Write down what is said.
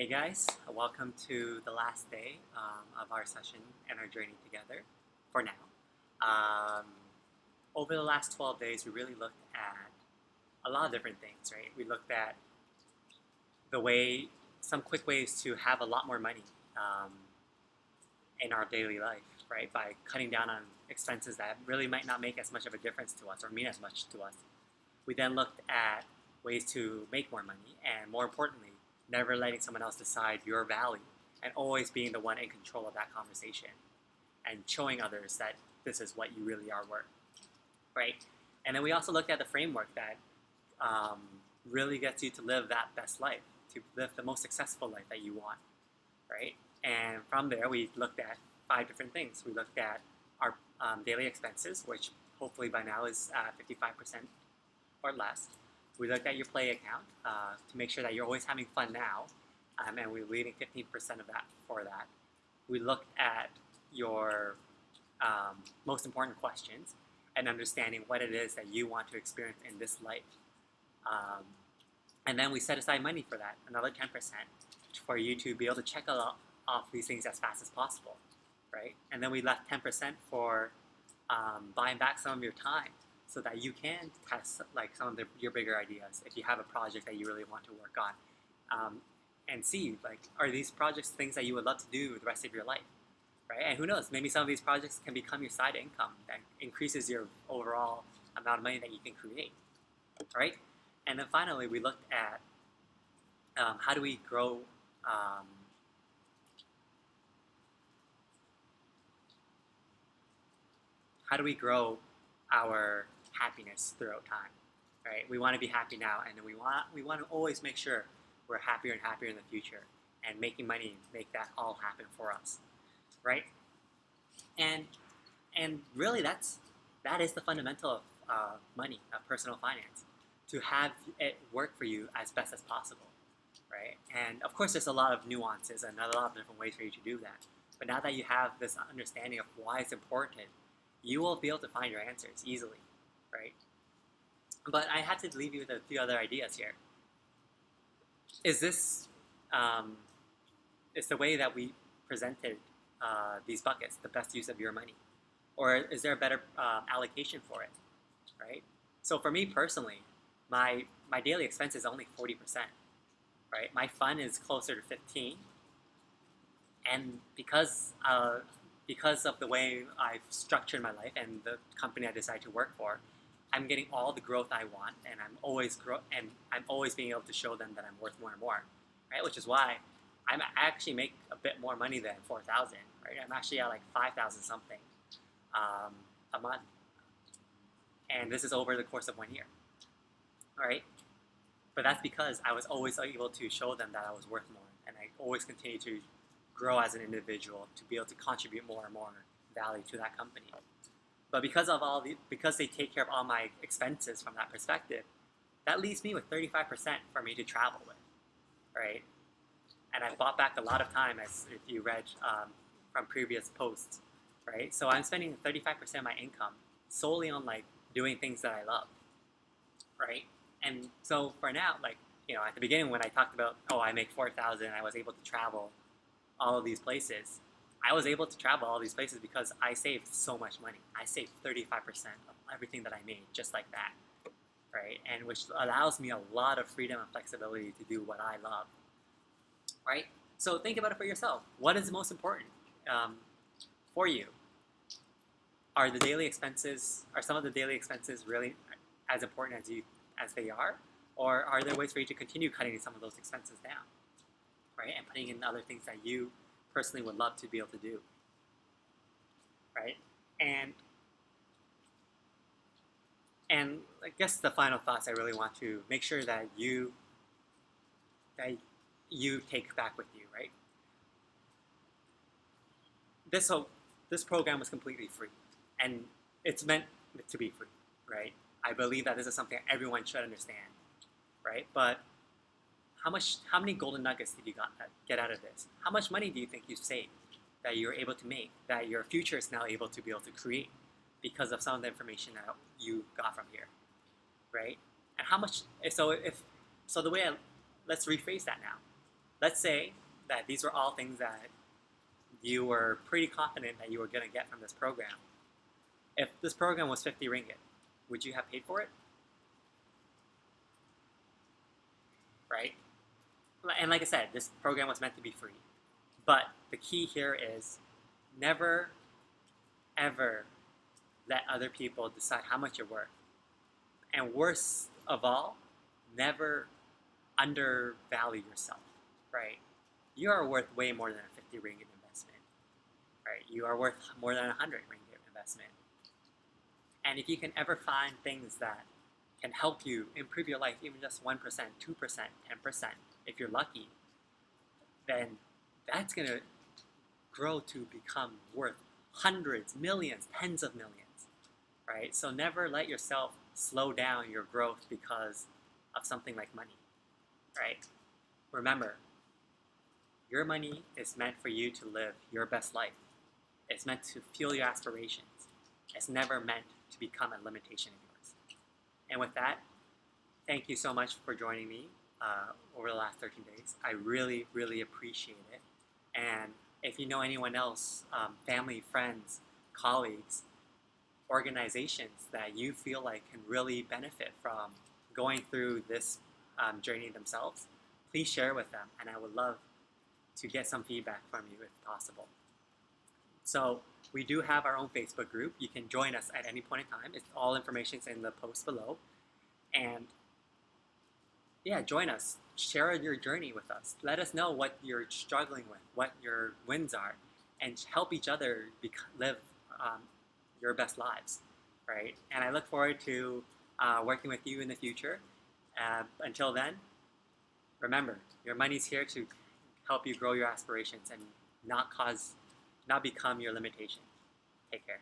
Hey guys, welcome to the last day of our session and our journey together for now. Um, Over the last 12 days, we really looked at a lot of different things, right? We looked at some quick ways to have a lot more money um, in our daily life, right? By cutting down on expenses that really might not make as much of a difference to us or mean as much to us. We then looked at ways to make more money, and more importantly, never letting someone else decide your value and always being the one in control of that conversation and showing others that this is what you really are worth, right? And then we also looked at the framework that um, really gets you to live that best life, to live the most successful life that you want, right? And from there, we looked at 5 different things. We looked at our daily expenses, which hopefully by now is 55% or less. We looked at your play account to make sure that you're always having fun now, and we're leaving 15% of that for that. We looked at your most important questions and understanding what it is that you want to experience in this life. Um, and then we set aside money for that, another 10%, for you to be able to check off these things as fast as possible, right? And then we left 10% for buying back some of your time so that you can test like some of your bigger ideas if you have a project that you really want to work on, and see like, are these projects things that you would love to do the rest of your life, right? And who knows, maybe some of these projects can become your side income that increases your overall amount of money that you can create, right? And then finally, we looked at how do we grow um, how do we grow our happiness throughout time, right? We want to be happy now, and we want to always make sure we're happier and happier in the future, and making money make that all happen for us, right? And really, that is the fundamental of money, of personal finance, to have it work for you as best as possible, right? And of course, there's a lot of nuances and a lot of different ways for you to do that. But now that you have this understanding of why it's important, you will be able to find your answers easily, right? But I had to leave you with a few other ideas here. Is this is the way that we presented these buckets the best use of your money, or is there a better allocation for it, right? So for me personally, my daily expense is only 40%, right? My fun is closer to 15, and because of the way I've structured my life and the company I decide to work for, I'm getting all the growth I want, and I'm always being able to show them that I'm worth more and more, right? Which is why I actually make a bit more money than 4,000, right? I'm actually at like 5,000 something um, a month, and this is over the course of 1 year, all right? But that's because I was always able to show them that I was worth more, and I always continue to grow as an individual to be able to contribute more and more value to that company. But because they take care of all my expenses from that perspective, that leaves me with 35% for me to travel with, right? And I've bought back a lot of time, as if you read from previous posts, right? So I'm spending 35% of my income solely on like doing things that I love, right? And so for now, like, at the beginning when I talked about, oh, I make 4,000, I was able to travel all of these places. I was able to travel all these places because I saved so much money. I saved 35% of everything that I made, just like that, right? And which allows me a lot of freedom and flexibility to do what I love, right? So think about it for yourself. What is most important for you? Are some of the daily expenses really as important as they are? Or are there ways for you to continue cutting some of those expenses down, right? And putting in other things that you personally would love to be able to do, right? And I guess the final thoughts I really want to make sure that you take back with you, right? This program was completely free, and it's meant to be free, right? I believe that this is something everyone should understand, right? But how many golden nuggets did you get out of this? How much money do you think you saved that you're able to make, that your future is now able to be able to create because of some of the information that you got from here, right? And how much? So the way let's rephrase that now. let's say that these were all things that you were pretty confident that you were going to get from this program. If this program was 50 ringgit, would you have paid for it? Right? And like I said, this program was meant to be free. But the key here is never, ever let other people decide how much you're worth. And worst of all, never undervalue yourself, right? You are worth way more than a 50 ringgit investment, right? You are worth more than a 100 ringgit investment. And if you can ever find things that can help you improve your life, even just 1%, 2%, 10%, if you're lucky, then that's going to grow to become worth hundreds, millions, tens of millions, right? So never let yourself slow down your growth because of something like money, right? Remember, your money is meant for you to live your best life. It's meant to fuel your aspirations. It's never meant to become a limitation of yours. And with that, thank you so much for joining me over the last 13 days. I really, really appreciate it. And if you know anyone else, family, friends, colleagues, organizations that you feel like can really benefit from going through this journey themselves, please share with them, and I would love to get some feedback from you if possible. So we do have our own Facebook group. You can join us at any point in time. It's all information is in the post below. And yeah, join us. Share your journey with us. Let us know what you're struggling with, what your wins are, and help each other live your best lives, right? And I look forward to working with you in the future. Until then, remember, your money's here to help you grow your aspirations and not become your limitation. Take care.